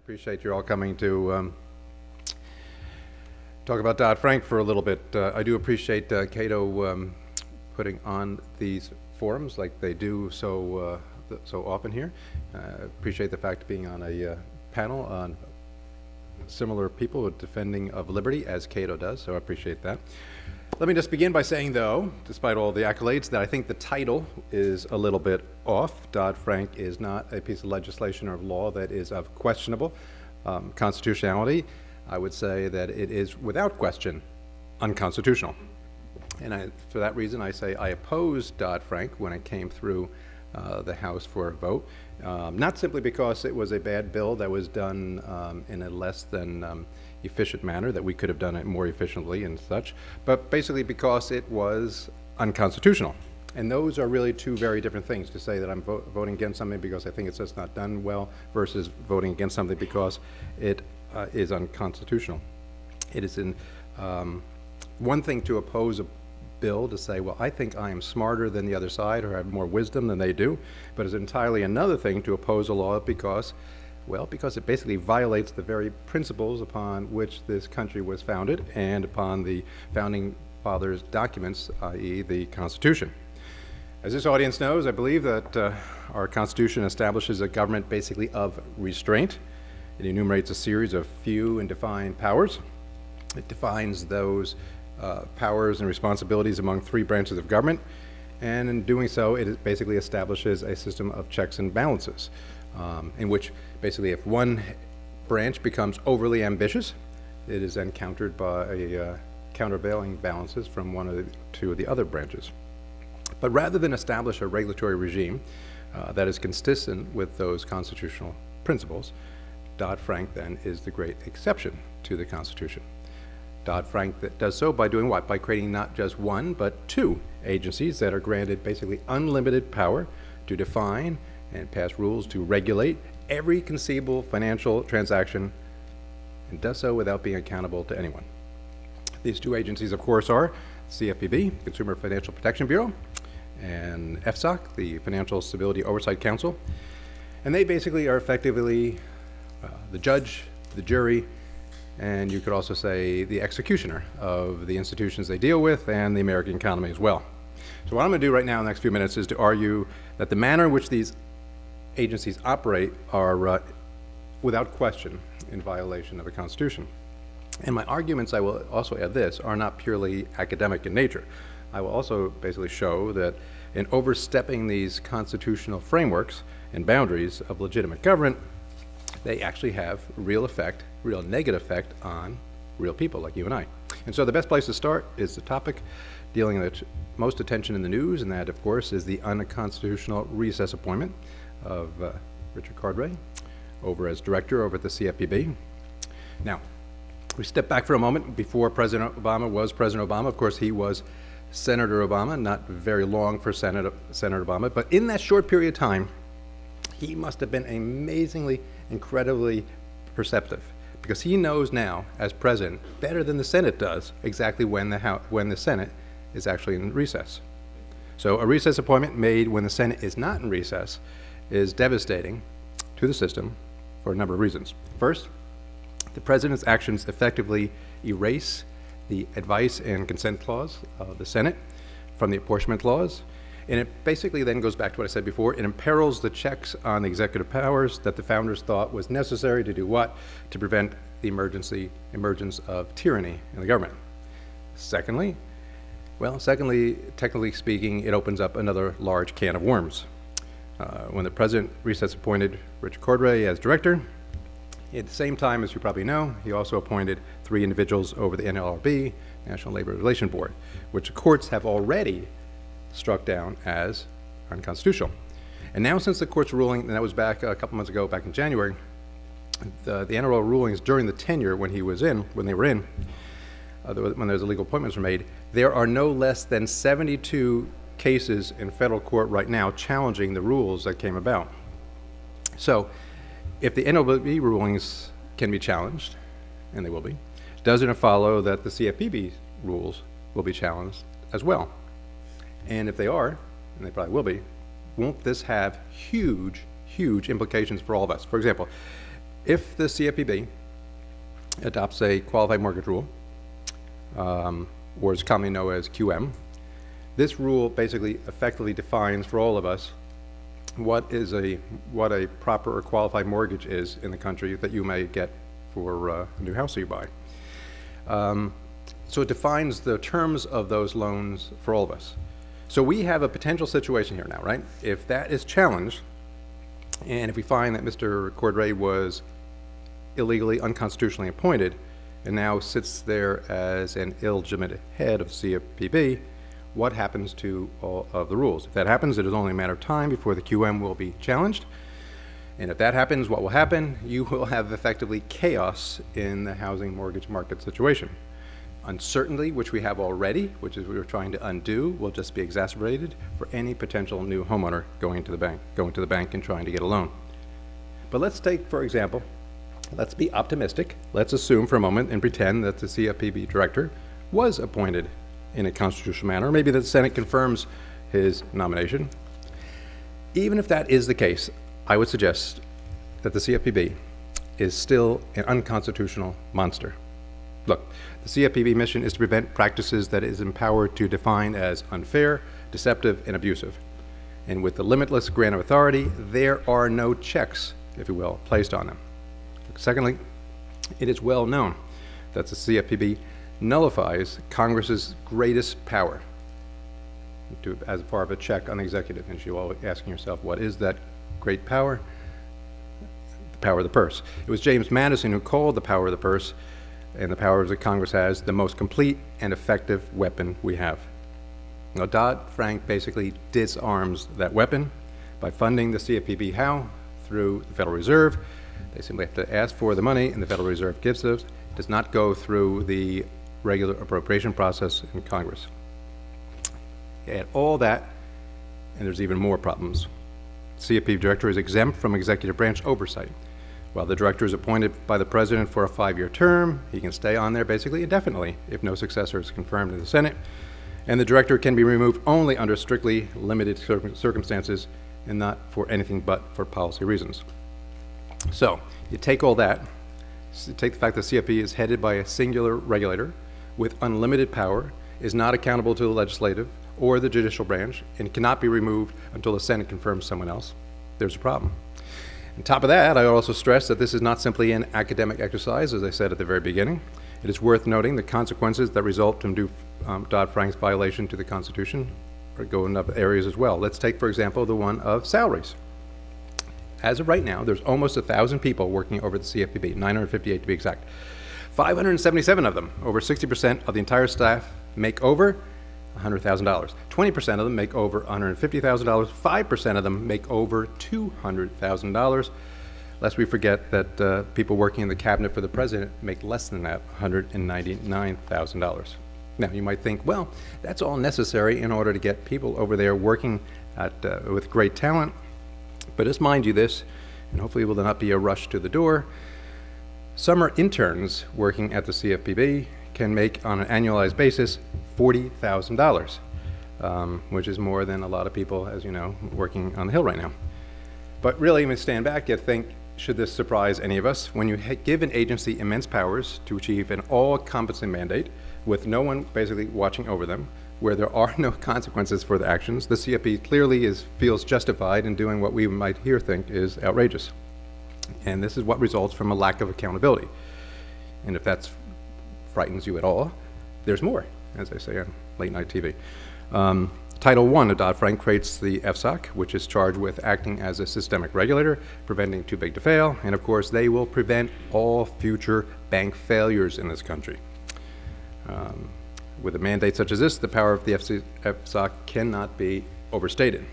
Appreciate you all coming to talk about Dodd-Frank for a little bit. I do appreciate Cato putting on these forums like they do so often here. Appreciate the fact of being on a panel on similar people with defending of liberty as Cato does, so I appreciate that. Let me just begin by saying, though, despite all the accolades, that I think the title is a little bit off. Dodd-Frank is not a piece of legislation or law that is of questionable constitutionality. I would say that it is, without question, unconstitutional. And for that reason, I say I opposed Dodd-Frank when it came through the House for a vote, not simply because it was a bad bill that was done in a less than efficient manner, that we could have done it more efficiently and such, but basically because it was unconstitutional. And those are really two very different things, to say that I'm voting against something because I think it's just not done well versus voting against something because it is unconstitutional. It is one thing to oppose a bill to say, well, I think I am smarter than the other side or have more wisdom than they do, but it's entirely another thing to oppose a law because it basically violates the very principles upon which this country was founded and upon the founding fathers' documents, i.e. the Constitution. As this audience knows, I believe that our Constitution establishes a government basically of restraint. It enumerates a series of few and defined powers. It defines those powers and responsibilities among three branches of government, and in doing so, it basically establishes a system of checks and balances, in which basically if one branch becomes overly ambitious, it is then countered by countervailing balances from one or two of the other branches. But rather than establish a regulatory regime that is consistent with those constitutional principles, Dodd-Frank then is the great exception to the Constitution. Dodd-Frank that does so by doing what? By creating not just one, but two agencies that are granted basically unlimited power to define and pass rules to regulate every conceivable financial transaction, and does so without being accountable to anyone. These two agencies, of course, are CFPB, Consumer Financial Protection Bureau, and FSOC, the Financial Stability Oversight Council. And they basically are effectively the judge, the jury, and you could also say the executioner of the institutions they deal with and the American economy as well. So what I'm going to do right now in the next few minutes is to argue that the manner in which these agencies operate are without question in violation of the Constitution. And my arguments, I will also add this, are not purely academic in nature. I will also basically show that in overstepping these constitutional frameworks and boundaries of legitimate government, they actually have real effect, real negative effect on real people like you and I. And so the best place to start is the topic dealing with most attention in the news, and that, of course, is the unconstitutional recess appointment of Richard Cordray over as director over at the CFPB. Now, we step back for a moment. Before President Obama was President Obama, of course, he was Senator Obama, not very long for Senator Obama, but in that short period of time, he must have been amazingly, incredibly perceptive, because he knows now, as president, better than the Senate does, exactly when the Senate is actually in recess. So a recess appointment made when the Senate is not in recess is devastating to the system for a number of reasons. First, the president's actions effectively erase the advice and consent clause of the Senate from the apportionment clause. And it basically then goes back to what I said before. It imperils the checks on the executive powers that the founders thought was necessary to do what? To prevent the emergence of tyranny in the government. Secondly, technically speaking, it opens up another large can of worms. When the president recess appointed Richard Cordray as director, at the same time, as you probably know, he also appointed 3 individuals over the NLRB, National Labor Relations Board, which the courts have already struck down as unconstitutional. And now, since the court's ruling, and that was back a couple months ago, back in January, the NRO rulings during the tenure when they were in, when those illegal appointments were made, there are no less than 72 cases in federal court right now challenging the rules that came about. So, if the NLRB rulings can be challenged, and they will be, doesn't it follow that the CFPB rules will be challenged as well? And if they are, and they probably will be, won't this have huge, huge implications for all of us? For example, If the CFPB adopts a qualified mortgage rule, or is commonly known as QM, this rule basically effectively defines for all of us what a proper or qualified mortgage is in the country that you may get for a new house that you buy. So it defines the terms of those loans for all of us. So we have a potential situation here now, right? If that is challenged, and if we find that Mr. Cordray was illegally, unconstitutionally appointed, and now sits there as an illegitimate head of CFPB, what happens to all of the rules? If that happens, it is only a matter of time before the QM will be challenged. And if that happens, what will happen? You will have effectively chaos in the housing mortgage market situation. Uncertainty, which we have already, which is what we're trying to undo, will just be exacerbated for any potential new homeowner going to the bank and trying to get a loan. But let's take, for example, let's be optimistic. Let's assume for a moment and pretend that the CFPB director was appointed in a constitutional manner. Maybe the Senate confirms his nomination. Even if that is the case, I would suggest that the CFPB is still an unconstitutional monster. Look, the CFPB mission is to prevent practices that it is empowered to define as unfair, deceptive, and abusive. And with the limitless grant of authority, there are no checks, if you will, placed on them. Secondly, it is well known that the CFPB nullifies Congress's greatest power as part of a check on the executive. And you're all asking yourself, what is that great power? The power of the purse. It was James Madison who called the power of the purse and the powers that Congress has the most complete and effective weapon we have. Now, Dodd-Frank basically disarms that weapon by funding the CFPB. How? Through the Federal Reserve. They simply have to ask for the money, and the Federal Reserve gives it. It does not go through the regular appropriation process in Congress. Add all that, and there's even more problems. The CFPB director is exempt from executive branch oversight. While the director is appointed by the president for a 5-year term, he can stay on there basically indefinitely if no successor is confirmed in the Senate. And the director can be removed only under strictly limited circumstances and not for anything but for policy reasons. So you take all that, you take the fact that CFPB is headed by a singular regulator with unlimited power, is not accountable to the legislative or the judicial branch, and cannot be removed until the Senate confirms someone else. There's a problem. On top of that, I also stress that this is not simply an academic exercise, as I said at the very beginning. It is worth noting the consequences that result from Dodd-Frank's violation to the Constitution go in other areas as well. Let's take, for example, the one of salaries. As of right now, there's almost 1,000 people working over the CFPB, 958 to be exact. 577 of them, over 60% of the entire staff, make over $100,000. 20% of them make over $150,000. 5% of them make over $200,000. Lest we forget that people working in the cabinet for the president make less than that, $199,000. Now, you might think, well, that's all necessary in order to get people over there working with great talent. But just mind you this, and hopefully will not be a rush to the door. Summer interns working at the CFPB can make, on an annualized basis, $40,000, which is more than a lot of people, as you know, working on the Hill right now. But really, when you stand back, you think, should this surprise any of us? When you give an agency immense powers to achieve an all-encompassing mandate with no one basically watching over them, where there are no consequences for the actions, the CFPB clearly feels justified in doing what we might here think is outrageous. And this is what results from a lack of accountability. And if that frightens you at all, there's more, as I say on late night TV. Title I of Dodd-Frank creates the FSOC, which is charged with acting as a systemic regulator, preventing too big to fail, and of course they will prevent all future bank failures in this country. With a mandate such as this, the power of the FSOC cannot be overstated.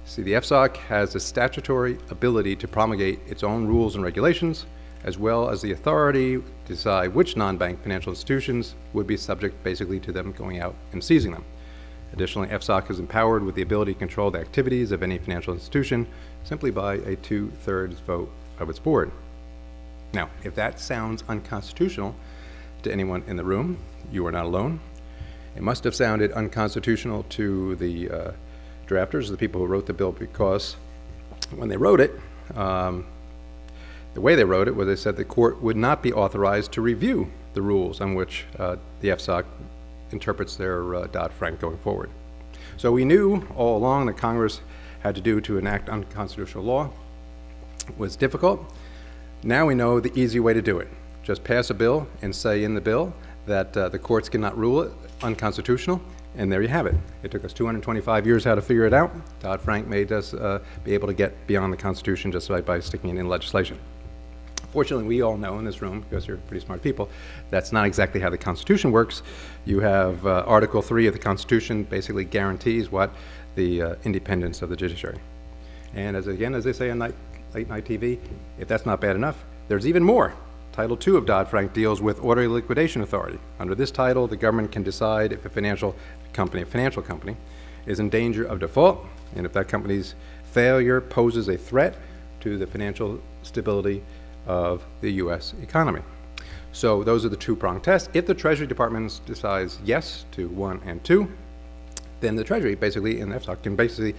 See, the FSOC has the statutory ability to promulgate its own rules and regulations, as well as the authority to decide which non-bank financial institutions would be subject basically to them going out and seizing them. Additionally, FSOC is empowered with the ability to control the activities of any financial institution simply by a 2/3 vote of its board. Now, if that sounds unconstitutional to anyone in the room, you are not alone. It must have sounded unconstitutional to the drafters, the people who wrote the bill, because when they wrote it, The way they wrote it was they said the court would not be authorized to review the rules on which the FSOC interprets their Dodd-Frank going forward. So we knew all along that Congress had to do to enact unconstitutional law was difficult. Now we know the easy way to do it. Just pass a bill and say in the bill that the courts cannot rule it unconstitutional, and there you have it. It took us 225 years how to figure it out. Dodd-Frank made us be able to get beyond the Constitution just by sticking it in legislation. Fortunately, we all know in this room, because you're pretty smart people, that's not exactly how the Constitution works. You have Article 3 of the Constitution basically guarantees what? The independence of the judiciary. And as they say on late night TV, if that's not bad enough, there's even more. Title 2 of Dodd-Frank deals with orderly liquidation authority. Under this title, the government can decide if a financial company is in danger of default, and if that company's failure poses a threat to the financial stability of the U.S. economy. So those are the two-pronged tests. If the Treasury Department decides yes to 1 and 2, then the Treasury basically, and the FSOC, can basically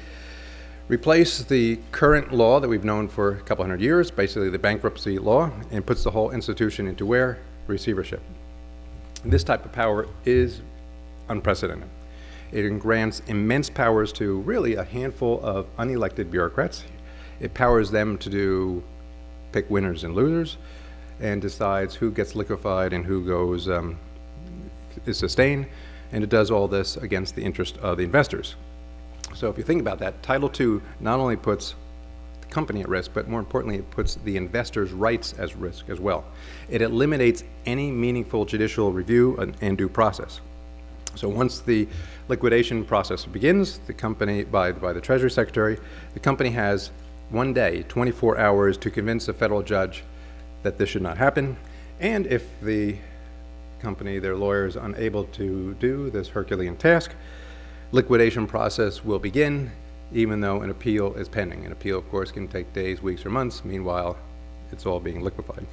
replace the current law that we've known for a couple hundred years, basically the bankruptcy law, and puts the whole institution into where? Receivership. This type of power is unprecedented. It grants immense powers to really a handful of unelected bureaucrats. It powers them to pick winners and losers, and decides who gets liquefied and who goes is sustained, and it does all this against the interest of the investors. So if you think about that, Title II not only puts the company at risk, but more importantly, it puts the investors' rights at risk as well. It eliminates any meaningful judicial review and due process. So once the liquidation process begins, the company, by the Treasury Secretary, the company has 1 day, 24 hours to convince a federal judge that this should not happen. And if the company, their lawyer, is unable to do this Herculean task, liquidation process will begin, even though an appeal is pending. An appeal, of course, can take days, weeks, or months. Meanwhile, it's all being liquefied.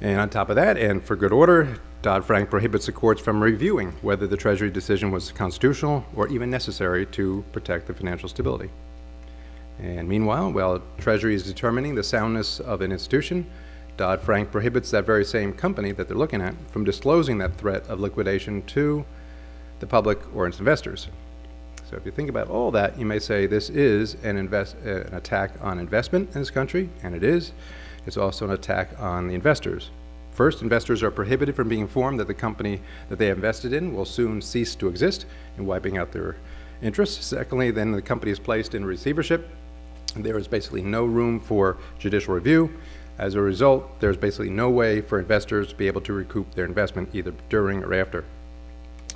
And on top of that, and for good order, Dodd-Frank prohibits the courts from reviewing whether the Treasury decision was constitutional or even necessary to protect the financial stability. And meanwhile, while Treasury is determining the soundness of an institution, Dodd-Frank prohibits that very same company that they're looking at from disclosing that threat of liquidation to the public or its investors. So if you think about all that, you may say this is an attack on investment in this country, and it is. It's also an attack on the investors. First, investors are prohibited from being informed that the company that they have invested in will soon cease to exist and wiping out their interests. Secondly, then the company is placed in receivership. There is basically no room for judicial review. As a result, there's basically no way for investors to be able to recoup their investment either during or after.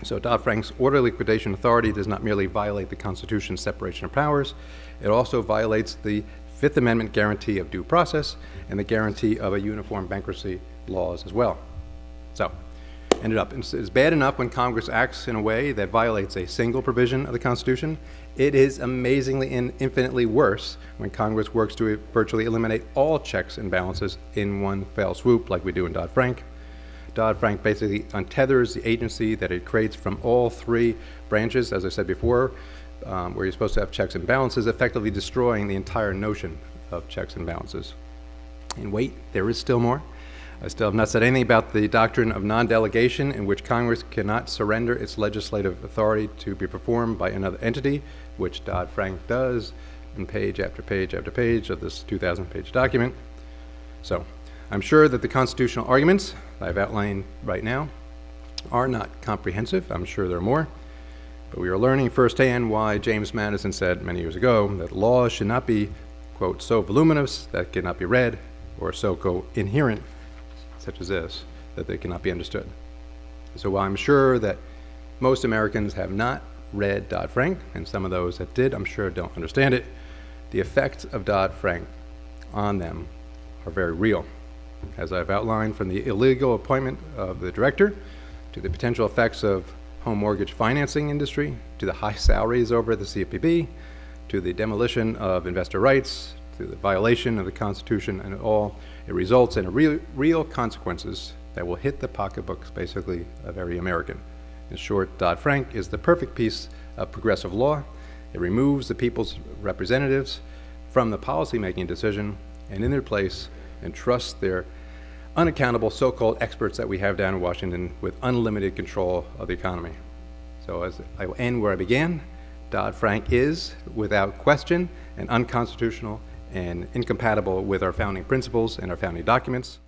So Dodd-Frank's orderly liquidation authority does not merely violate the Constitution's separation of powers, it also violates the Fifth Amendment guarantee of due process and the guarantee of a uniform bankruptcy laws as well. So, ended up, it's bad enough when Congress acts in a way that violates a single provision of the Constitution. It is amazingly and infinitely worse when Congress works to virtually eliminate all checks and balances in one fell swoop like we do in Dodd-Frank. Dodd-Frank basically untethers the agency that it creates from all three branches, as I said before, where you're supposed to have checks and balances, effectively destroying the entire notion of checks and balances. And wait, there is still more. I still have not said anything about the doctrine of non-delegation, in which Congress cannot surrender its legislative authority to be performed by another entity, which Dodd-Frank does in page after page after page of this 2,000-page document. So I'm sure that the constitutional arguments I've outlined right now are not comprehensive. I'm sure there are more. But we are learning firsthand why James Madison said many years ago that laws should not be, quote, so voluminous that cannot be read, or so coherent, such as this, that they cannot be understood. So while I'm sure that most Americans have not read Dodd-Frank, and some of those that did, I'm sure don't understand it, the effects of Dodd-Frank on them are very real. As I've outlined, from the illegal appointment of the director, to the potential effects of home mortgage financing industry, to the high salaries over at the CFPB, to the demolition of investor rights, to the violation of the Constitution, and it results in real consequences that will hit the pocketbooks, basically, of every American. In short, Dodd-Frank is the perfect piece of progressive law. It removes the people's representatives from the policy-making decision, and in their place and trust their unaccountable so-called experts that we have down in Washington with unlimited control of the economy. So as I will end where I began, Dodd-Frank is, without question, an unconstitutional and incompatible with our founding principles and our founding documents.